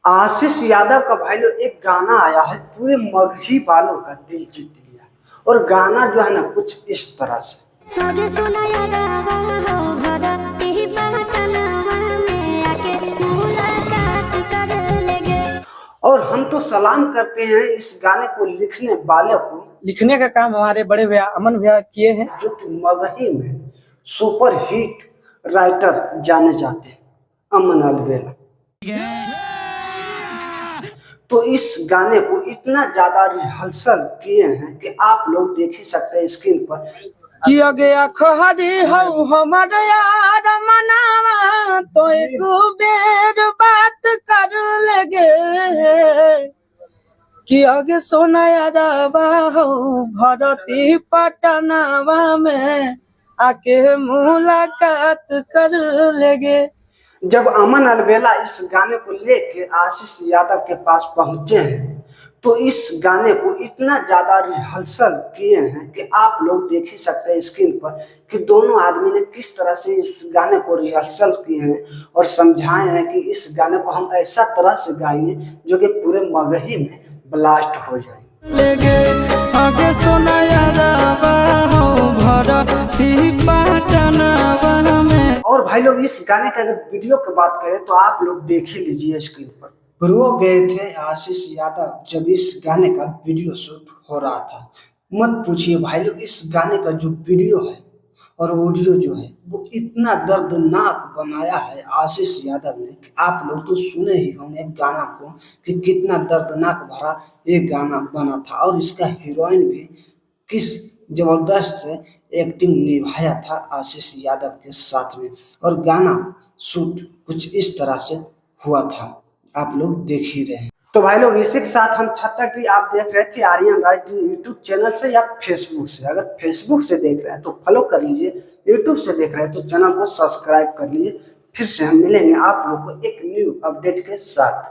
आशीष यादव का भाई लोग एक गाना आया है, पूरे मगही वालों का दिल जीत लिया। और गाना जो है ना कुछ इस तरह से। और हम तो सलाम करते हैं इस गाने को लिखने वाले को। लिखने का काम हमारे बड़े भैया अमन भैया किए हैं, जो कि मगही में सुपर हिट राइटर जाने जाते हैं, अमन अलवेला। तो इस गाने को इतना ज्यादा रिहर्सल किए हैं कि आप लोग देख ही सकते हैं स्क्रीन पर। किया गया खहरी हो हमारे यार मनावा तो एक बेर बात कर लेगे कि आगे सोना यादवा हो भरती पटनावा में आके मुलाकात कर लेगे। जब अमन अलवेला इस गाने को लेके आशीष यादव के पास पहुंचे हैं तो इस गाने को इतना ज्यादा रिहर्सल किए हैं कि आप लोग देख ही सकते हैं स्क्रीन पर कि दोनों आदमी ने किस तरह से इस गाने को रिहर्सल किए हैं और समझाए हैं कि इस गाने को हम ऐसा तरह से गाएंगे जो कि पूरे मगही में ब्लास्ट हो जाए। और भाई लोग इस गाने का अगर वीडियो की बात करें तो आप लोग देख ही लीजिए स्क्रीन पर। रो गए थे आशीष यादव जब इस गाने का वीडियो शूट हो रहा था। मत पूछिए भाई लोग, इस गाने का जो वीडियो है और ऑडियो जो है वो इतना दर्दनाक बनाया है आशीष यादव ने कि आप लोग तो सुने ही होंगे गाना को कि कितना दर्दनाक भरा ये गाना बना था। और इसका हीरोइन भी किस जबरदस्त एक्टिंग निभाया था आशीष यादव के साथ में। और गाना शूट कुछ इस तरह से हुआ था, आप लोग देख ही रहे हैं। तो भाई लोग इसी के साथ हम छत्तर की आप देख रहे थे आर्यन राज यूट्यूब चैनल से या फेसबुक से। अगर फेसबुक से देख रहे हैं तो फॉलो कर लीजिए, यूट्यूब से देख रहे हैं तो चैनल को सब्सक्राइब कर लीजिए। फिर से हम मिलेंगे आप लोग को एक न्यू अपडेट के साथ।